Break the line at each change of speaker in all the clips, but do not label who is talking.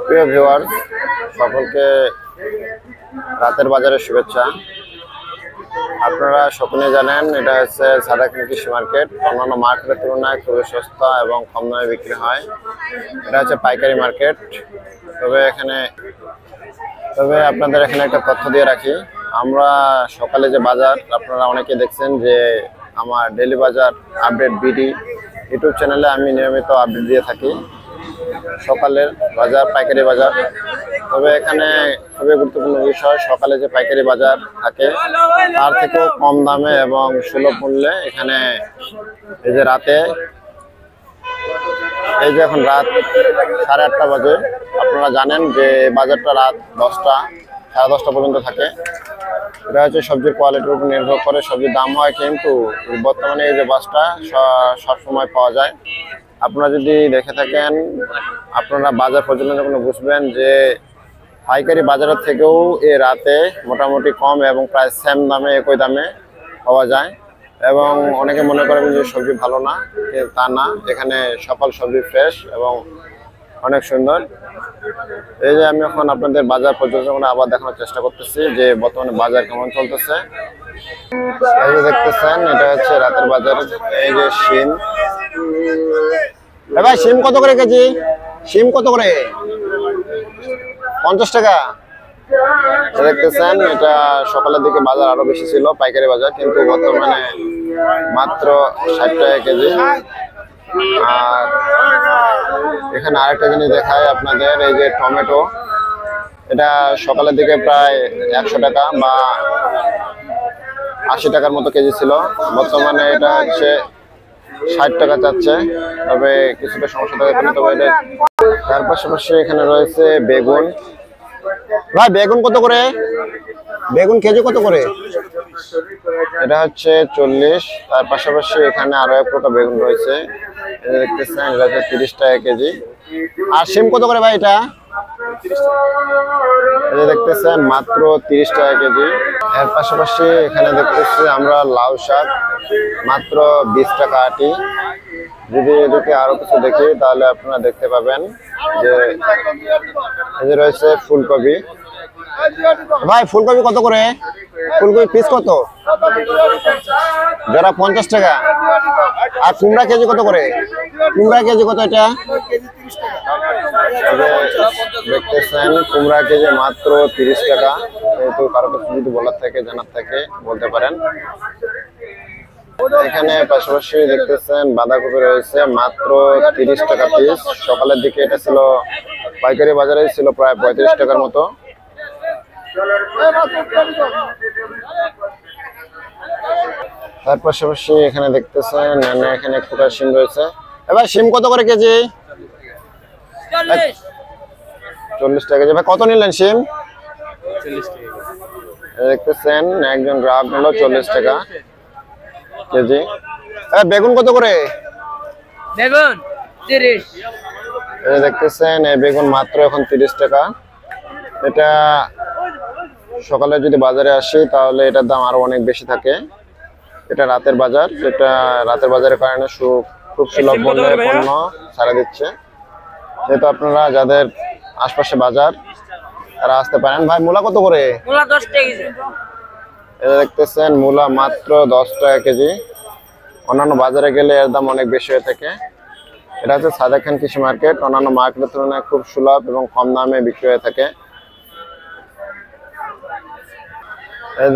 প্রিয় ভিউয়ার্স, সকলকে রাতের বাজারের শুভেচ্ছা। আপনারা সকলে জানেন এটা হচ্ছে সাদাখান কৃষি মার্কেট। অন্যান্য মার্কেটের তুলনায় খুবই সস্তা এবং কম দামে বিক্রি হয়। এটা হচ্ছে পাইকারি মার্কেট। তবে আপনাদের এখানে একটা তথ্য দিয়ে রাখি, আমরা সকালে যে বাজার আপনারা অনেকে দেখছেন যে আমার ডেইলি বাজার আপডেট বিডি ইউটিউব চ্যানেলে আমি নিয়মিত আপডেট দিয়ে থাকি সকালের বাজার, পাইকারি বাজার। তবে এখানে খুবই গুরুত্বপূর্ণ বিষয়, সকালে যে পাইকারি বাজার থাকে তার থেকেও কম দামে এবং সুলভ মূল্যে এখানে এই যে রাতে, এই যে এখন রাত 8:30 বাজে, আপনারা জানেন যে বাজারটা রাত 10টা, 10:30 পর্যন্ত থাকে। এটা হচ্ছে সবজির কোয়ালিটির উপর নির্ভর করে সবজির দাম হয়, কিন্তু বর্তমানে এই যে বাসটা সবসময় পাওয়া যায়। আপনারা যদি দেখে থাকেন, আপনারা বাজার পর্যন্ত যখন বুঝবেন যে পাইকারি বাজারের থেকেও এই রাতে মোটামুটি কম এবং প্রায় সেম দামে, একই দামে পাওয়া যায়। এবং অনেকে মনে করেন যে সবজি ভালো না, তা না, এখানে সকল সবজি ফ্রেশ এবং অনেক সুন্দর। এই যে আমি এখন আপনাদের বাজার পর্যবেক্ষণ আবার দেখানোর চেষ্টা করতেছি যে বর্তমানে বাজার কেমন চলতেছে। এই যে দেখতেছেন এটা হচ্ছে রাতের বাজার। এই যে শিম, ভাই শিম কত করে কেজি? শিম কত করে? 50 টাকা। দেখতেছেন এটা সকালের দিকে বাজার আরো বেশি ছিল, পাইকারি বাজার, কিন্তু বর্তমানে মাত্র 60 টাকা কেজি। আর এখানে আরেকটা জিনিস দেখায় আপনাদের, এই যে টমেটো, এটা সকালের দিকে প্রায় 100 টাকা বা 80 টাকার মতো কেজি ছিল, বর্তমানে এটা হচ্ছে 60 টাকা চাচ্ছে। তবে কিছুটা সমস্যা থাকে, তবে এটা। তার পাশাপাশি এখানে রয়েছে বেগুন। ভাই বেগুন কত করে? বেগুন কেজি কত করে? এটা হচ্ছে 40। তার পাশাপাশি এখানে আরো এক প্রকার বেগুন রয়েছে, দেখতেছেন এটা হচ্ছে 30 টাকা কেজি। আর শিম কত করে ভাই? এটা দেখতেছেন মাত্র 30 টাকা কেজি। এর পাশাপাশি এখানে দেখতেছি আমরা লাউ শাক, মাত্র 20 টাকা আটি। যদি এদিকে আরো কিছু দেখি তাহলে আপনারা দেখতে পাবেন যে এই যে রয়েছে ফুলকপি। ভাই ফুলকপি কত করে? ফুলকপি পিস কত? জোড়া 50 টাকা। আর কুমড়া কেজি কত করে? কুমড়া কেজি কত? এটা দেখতেছেন কুমড়া কেজি মাত্র 30 টাকা। যেহেতু কারো কিছু যদি বলার থাকে, জানার থাকে, বলতে পারেন। এখানে পাশাপাশি দেখতেছেন বাঁধাকপি রয়েছে মাত্র 30 টাকা পিস। সকালের দিকে এটা ছিল পাইকারি বাজারে ছিল প্রায় 35 টাকার মতো। তার পাশাপাশি এখানে দেখতেছেন এখানে এক প্রকার শিম রয়েছে। এবার শিম কত করে কেজি? 40 টাকা কেজি। ভাই কত নিলেন শিম? 40 টাকা। দেখতেছেন একজন গ্রাহক নিল 40 টাকা কেজি। বেগুন কত করে?
বেগুন 30।
দেখতেছেন এই বেগুন মাত্র এখন 30 টাকা। এটা সকালে যদি বাজারে আসি তাহলে এটার দাম আরো অনেক বেশি থাকে। এটা রাতের বাজার, এটা রাতের বাজারের কারণে খুব সুলভ মূল্যে পণ্য ছাড়া দিচ্ছে। যেহেতু আপনারা যাদের আশপাশে বাজার তারা আসতে পারেন। ভাই মূলা কত করে?
মূলা 10 টাকা কেজি।
এটা দেখতেছেন মূলা মাত্র 10 টাকা কেজি। অন্যান্য বাজারে গেলে এর দাম অনেক বেশি হয়ে থাকে। এটা হচ্ছে সাদাখান কৃষি মার্কেট। অন্যান্য মার্কেটের তুলনায় খুব সুলভ এবং কম দামে বিক্রি হয়ে থাকে।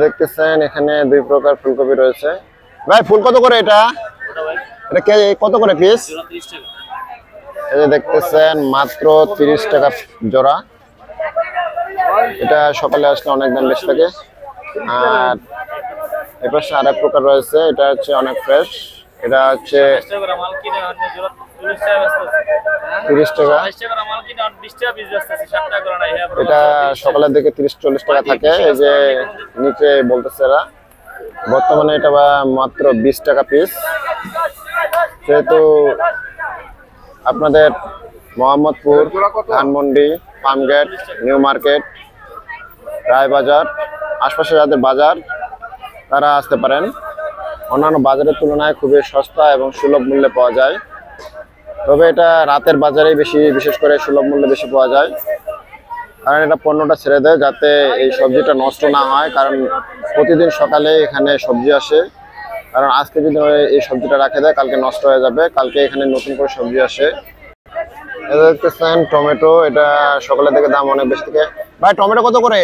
দেখতেছেন এখানে দুই প্রকার ফুলকপি রয়েছে। ভাই ফুল কত করে? এটা কত করে পিস? এই যে দেখতেছেন মাত্র 30 টাকা জোড়া। এটা সকালে আসলে অনেক দাম বেশি থাকে। আর এপাশে আর এক প্রকার রয়েছে, এটা হচ্ছে অনেক ফ্রেশ। এটা হচ্ছে 30 টাকা। এটা সকালের দিকে 30-40 টাকা থাকে। এই যে নিচে বলতেছে এরা, বর্তমানে এটা মাত্র 20 টাকা পিস। যেহেতু আপনাদের মোহাম্মদপুর, ধানমন্ডি, পামগেট, নিউ মার্কেট, রায়বাজার আশপাশে যাদের বাজার তারা আসতে পারেন। অন্যান্য বাজারের তুলনায় খুবই সস্তা এবং সুলভ মূল্যে পাওয়া যায়। তবে এটা রাতের বাজারেই বেশি, বিশেষ করে সুলভ মূল্যে বেশি পাওয়া যায়। কারণ এটা পণ্যটা ছেড়ে দেয় যাতে এই সবজিটা নষ্ট না হয়, কারণ প্রতিদিন সকালে এখানে সবজি আসে। কারণ আজকে যদি এই সবজিটা রাখে দেয় কালকে নষ্ট হয়ে যাবে, কালকে এখানে নতুন করে সবজি আসে। এটা দেখতেছেন টমেটো, এটা সকালের দিকে দাম অনেক বেশি থেকে। ভাই টমেটো কত করে?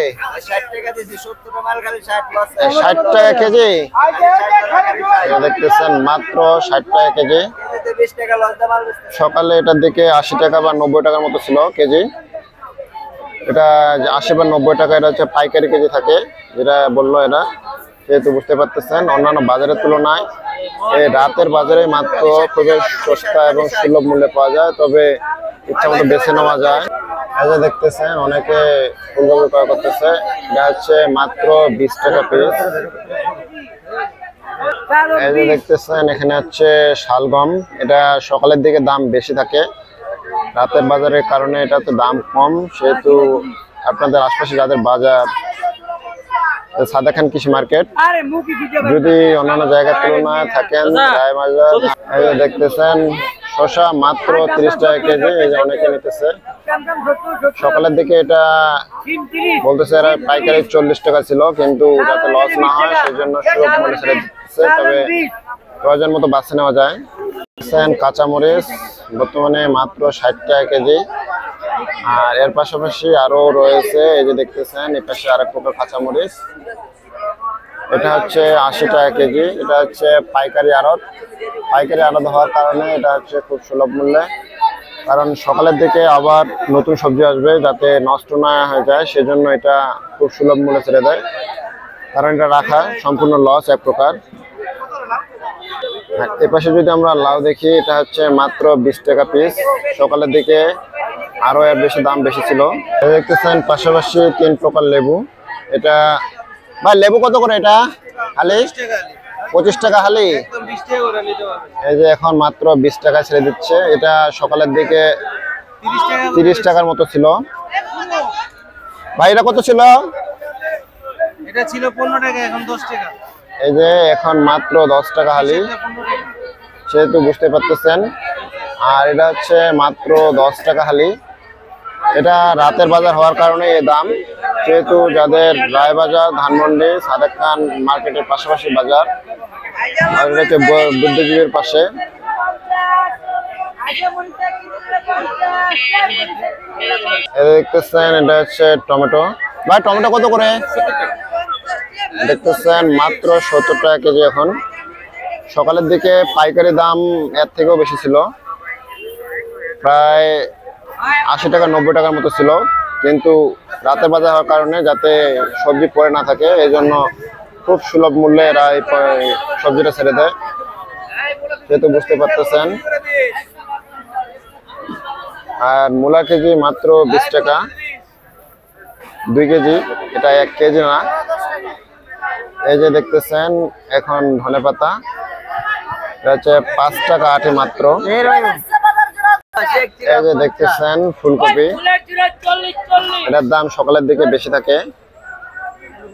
60 টাকা দিছি, 70 মাল খালি 60 লস।
60 টাকা কেজি। এটা দেখতেছেন মাত্র 60 টাকা কেজি।
কেজিতে 20 টাকা লস দা মাল বেচতেছে।
সকালে এটার দিকে 80 টাকা বা 90 টাকার মতো ছিল কেজি। এটা 80 বা 90 টাকা, এটা হচ্ছে পাইকারি কেজি থাকে, যেটা বললো এরা। সেহেতু বুঝতে পারতেছেন অন্যান্য বাজারের তুলনায় এই রাতের বাজারে মাত্র খুবই সস্তা এবং সুলভ মূল্যে পাওয়া যায়, তবে ইচ্ছা মতো বেছে নেওয়া যায়। এই যে দেখতেছেন অনেকে ফুলকপি ক্রয় করতেছে, এটা হচ্ছে মাত্র 20 টাকা পিস। এই যে দেখতেছেন এখানে হচ্ছে শালগম, এটা সকালের দিকে দাম বেশি থাকে, রাতের বাজারের কারণে এটাতে দাম কম। সেহেতু আপনাদের আশপাশে যাদের বাজার সাদা খান কৃষি মার্কেট, যদি অন্যান্য জায়গার তুলনায় থাকেন রায় বাজার। এই যে দেখতেছেন শসা মাত্র 30 টাকা কেজি, এই যে অনেকে নিতেছে। সকালের দিকে এটা বলতেছে এরা পাইকারি 40 টাকা ছিল, কিন্তু যাতে লস না হয় সেই জন্য সুলভ মূল্যে ছেড়ে দিচ্ছে, তবে প্রয়োজন মতো বাছে নেওয়া যায়। কাঁচামরিচ বর্তমানে মাত্র 60 টাকা কেজি। আর এর পাশাপাশি আরো রয়েছে, এই যে দেখতেছেন এই পাশে আরেক প্রকার কাঁচামরিচ, এটা হচ্ছে 80 টাকা কেজি। এটা হচ্ছে পাইকারি আড়ত। পাইকারি আড়ত হওয়ার কারণে এটা হচ্ছে খুব সুলভ মূল্যে, কারণ সকালের দিকে আবার নতুন সবজি আসবে, যাতে নষ্ট না হয়ে যায় সেজন্য এটা খুব সুলভ মূল্যে ছেড়ে দেয়, কারণ এটা রাখা সম্পূর্ণ লস এক প্রকার। এপাশে যদি আমরা লাউ দেখি, এটা হচ্ছে মাত্র 20 টাকা পিস। সকালের দিকে আরো এর বেশি দাম বেশি ছিল। দেখতেছেন পাশাপাশি 3 প্রকার লেবু। এটা ভাই লেবু কত করে? এটা হালি 25 টাকা হালি। এই যে এখন মাত্র 20 টাকা ছেড়ে দিচ্ছে। এটা সকালের দিকে 30 টাকার মতো ছিল। ভাই এটা কত ছিল?
এটা ছিল 15 টাকা, এখন 10 টাকা।
এই যে এখন মাত্র 10 টাকা হালি, সেহেতু বুঝতে পারতেছেন। আর এটা হচ্ছে মাত্র 10 টাকা হালি। এটা রাতের বাজার হওয়ার কারণে এই দাম, যেহেতু যাদের রায়বাজার, ধানমন্ডি, সাদেক খান মার্কেটের পাশাপাশি বাজার, আর এটা হচ্ছে বুদ্ধিজীবীর পাশে। দেখতেছেন এটা হচ্ছে টমেটো। ভাই টমেটো কত করে? দেখতেছেন মাত্র 70 টাকা কেজি। এখন সকালের দিকে পাইকারি দাম এর থেকেও বেশি ছিল, প্রায় 80 টাকা 90 টাকার মতো ছিল, কিন্তু রাতে বাজার হওয়ার কারণে যাতে সবজি পড়ে না থাকে এই জন্য খুব সুলভ মূল্যে এরা এই সবজিটা ছেড়ে দেয়, সেহেতু বুঝতে পারতেছেন। আর মূলা কেজি মাত্র 20 টাকা, 2 কেজি, এটা 1 কেজি না। এই যে দেখতেছেন এখন ধনেপাতা, এটা হচ্ছে 5 টাকা আটি মাত্র। এই যে দেখতেছেন ফুলকপি, এটার দাম সকালের দিকে বেশি থাকে।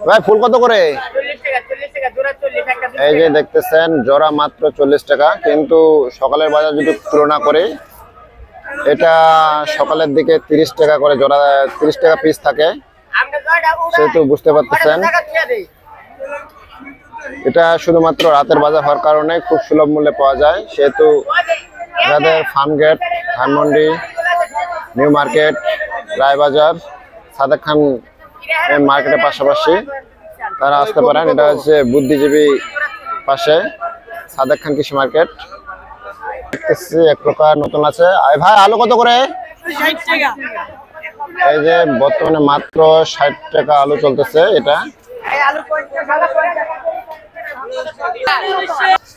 ভাই ফুল কত করে? এই যে দেখতেছেন জোড়া মাত্র 40 টাকা, কিন্তু সকালের বাজার যদি তুলনা করে এটা সকালের দিকে 30 টাকা করে জোড়া, 30 টাকা পিস থাকে, সেহেতু বুঝতে পারতেছেন। এটা শুধুমাত্র রাতের বাজার হওয়ার কারণে খুব সুলভ মূল্যে পাওয়া যায়, সেহেতু যাদের ফার্মগেট, ধানমন্ডি, নিউ মার্কেট, রায়বাজার, সাদেক খান মার্কেটের পাশাপাশি তারা আসতে পারেন। এটা হচ্ছে বুদ্ধিজীবী পাশে সাদেক খান কৃষি মার্কেট। এক প্রকার নতুন আছে। ভাই আলু কত করে? এই যে বর্তমানে মাত্র 60 টাকা আলু চলতেছে। এটা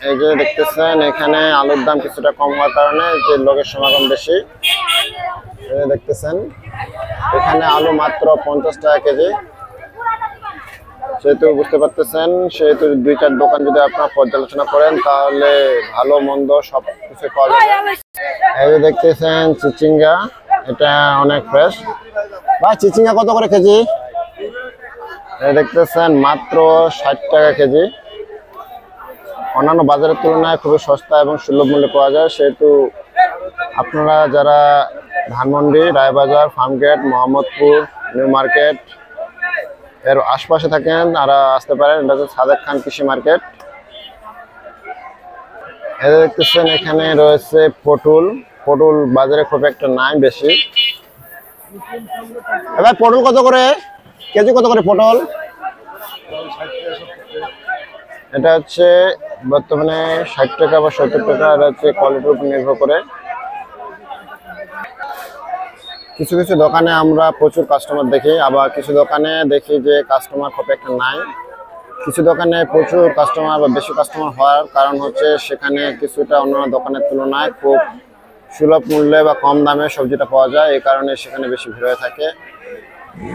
এই যে দেখতেছেন এখানে আলুর দাম কিছুটা কম হওয়ার কারণে যে লোকের সমাগম বেশি, দেখতেছেন এখানে আলু মাত্র 50 টাকা কেজি, সেহেতু বুঝতে পারতেছেন। সেহেতু 2-4 দোকান যদি আপনারা পর্যালোচনা করেন তাহলে ভালো মন্দ সব কিছু পাওয়া যাবে। এই যে দেখতেছেন চিচিঙ্গা, এটা অনেক ফ্রেশ। ভাই চিচিঙ্গা কত করে কেজি? এই দেখতেছেন মাত্র 60 টাকা কেজি। অন্যান্য বাজারের তুলনায় খুবই সস্তা এবং সুলভ মূল্যে পাওয়া যায়, সেহেতু আপনারা যারা ধানমন্ডি, রায়বাজার, ফার্মগেট, মোহাম্মদপুর, নিউ মার্কেট এর আশপাশে থাকেন তারা আসতে পারেন। এটা হচ্ছে সাদেক খান কৃষি মার্কেট। এটা দেখতেছেন এখানে রয়েছে পটল। পটল বাজারে খুব একটা নাই বেশি। এবার পটল কত করে কেজি, কত করে পটল? এটা হচ্ছে বর্তমানে 60 টাকা বা 70 টাকা। এটা হচ্ছে কোয়ালিটির উপর নির্ভর করে। কিছু কিছু দোকানে আমরা প্রচুর কাস্টমার দেখি, আবার কিছু দোকানে দেখি যে কাস্টমার খুব একটা নাই। কিছু দোকানে প্রচুর কাস্টমার বা বেশি কাস্টমার হওয়ার কারণ হচ্ছে সেখানে কিছুটা অন্যান্য দোকানের তুলনায় খুব সুলভ মূল্যে বা কম দামে সবজিটা পাওয়া যায়, এই কারণে সেখানে বেশি ভিড় হয়ে থাকে।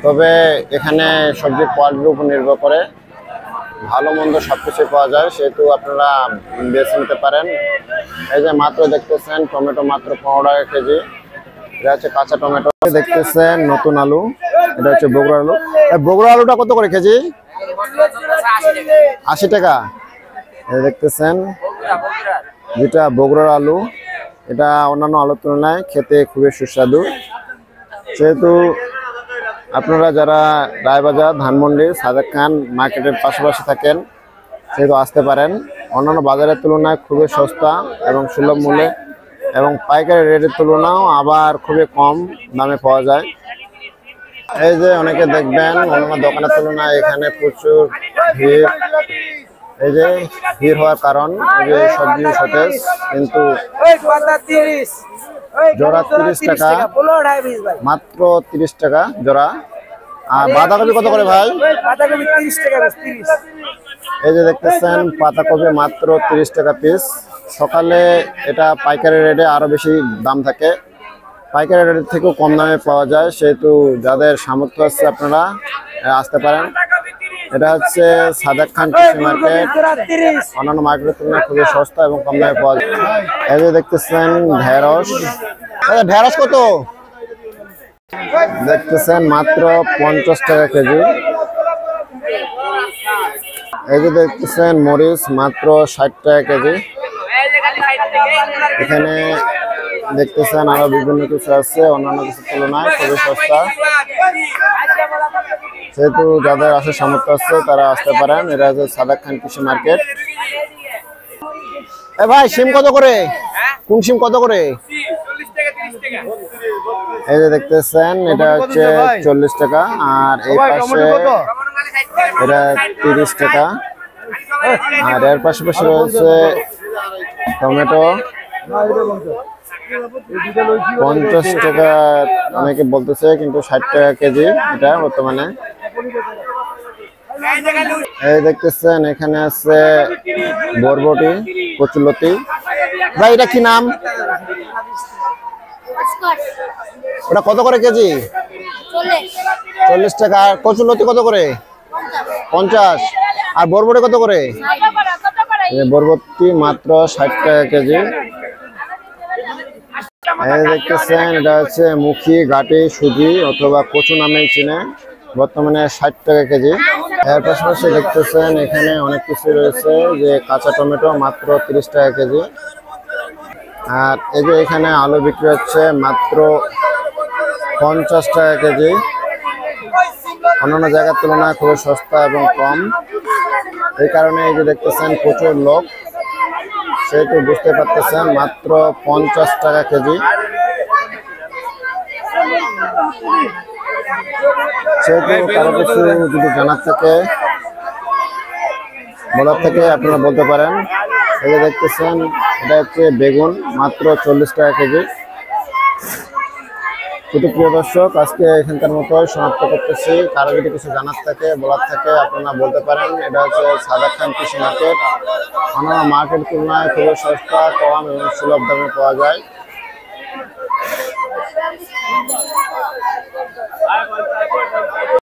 তবে এখানে সবজির কোয়ালিটির উপর নির্ভর করে, ভালো মন্দ সবকিছুই পাওয়া যায়, সেহেতু আপনারা বেছে নিতে পারেন। এই যে মাত্র দেখতেছেন টমেটো মাত্র 15 টাকা কেজি। এটা হচ্ছে কাঁচা টমেটো। দেখতেছেন নতুন আলু, এটা হচ্ছে বগুড়া আলু। বগুড়া আলুটা কত করে কেজি? 80 টাকা। দেখতেছেন যেটা বগুড়ার আলু, এটা অন্যান্য আলুর তুলনায় খেতে খুবই সুস্বাদু। সেহেতু আপনারা যারা রায়বাজার, ধানমন্ডি, সাদেক খান মার্কেটের পাশাপাশি থাকেন সেহেতু আসতে পারেন। অন্যান্য বাজারের তুলনায় খুবই সস্তা এবং সুলভ মূল্যে এবং পাইকারি রেটের তুলনাও আবার খুবই কম দামে পাওয়া যায়। এই যে অনেকে দেখবেন অন্যান্য দোকানের তুলনায় এখানে প্রচুর ভিড়। এই যে ভিড় হওয়ার কারণ এই যে সবজি সতেজ, কিন্তু জোড়া 30 টাকা, মাত্র 30 টাকা জোড়া। আর বাঁধাকপি কত করে ভাই? এই যে দেখতেছেন পাতাকপি মাত্র 30 টাকা পিস। সকালে এটা পাইকারি রেটে আরো বেশি দাম থাকে, পাইকারি রেটের থেকেও কম দামে পাওয়া যায়, সেহেতু যাদের সামর্থ্য আছে আপনারা আসতে পারেন। এটা হচ্ছে সাদেক খান কৃষি মার্কেট। অন্যান্য মার্কেটের তুলনায় খুবই সস্তা এবং কম দামে পাওয়া যায়। এই যে দেখতেছেন ঢেঁড়স। ঢেঁড়স কত দেখতেছেন? মাত্র 50 টাকা কেজি। এই যে দেখতেছেন মরিচ মাত্র 60 টাকা কেজি। এখানে দেখতেছেন আরো বিভিন্ন কিছু আছে, অন্যান্য কিছুর তুলনায় খুবই সস্তা, সেহেতু যাদের আসার সামর্থ্য আছে তারা আসতে পারেন। এটা হচ্ছে সাদেক খান কৃষি মার্কেট। এ ভাই সিম কত করে? কোন সিম কত করে? এই যে দেখতেছেন এটা হচ্ছে 40 টাকা, আর এই পাশে এটা 30 টাকা, আর এর পাশাপাশি রয়েছে টমেটো 50 টাকা অনেকে বলতেছে, কিন্তু 60 টাকা কেজি এটা বর্তমানে। এই দেখতেছেন এখানে আছে বরবটি, কচুলতি। ভাই এটা কি নাম? ওটা কত করে কেজি? 40 টাকা। আর কচুলতি কত করে? 50। আর বরবটি কত করে? বরবটি মাত্র 60 টাকা কেজি। এই দেখতেছেন এটা হচ্ছে মুখী, গাটি, সুজি অথবা কচু নামেই চিনে, বর্তমানে 60 টাকা কেজি। এর পাশাপাশি দেখতেছেন এখানে অনেক কিছু রয়েছে, যে কাঁচা টমেটো মাত্র 30 টাকা কেজি। আর এই যে এখানে আলু বিক্রি হচ্ছে মাত্র 50 টাকা কেজি। অন্যান্য জায়গার তুলনায় খুবই সস্তা এবং কম, এই কারণে এই যে দেখতেছেন প্রচুর লোক, সেহেতু বুঝতে পারতেছেন মাত্র 50 টাকা কেজি। সেহেতু কারো কিছু যদি জানার থাকে, বলার থেকে আপনারা বলতে পারেন। এই যে দেখতেছেন এটা হচ্ছে বেগুন মাত্র 40 টাকা কেজি। শুধু প্রিয় দর্শক, আজকে এখানকার মতো সমাপ্ত করতেছি। কারো যদি কিছু জানার থাকে, বলার থাকে, আপনারা বলতে পারেন। এটা হচ্ছে সাদেক খান কৃষি মার্কেট। অন্যান্য মার্কেট তুলনায় খুবই সস্তা, কম এবং সুলভ দামে পাওয়া যায়।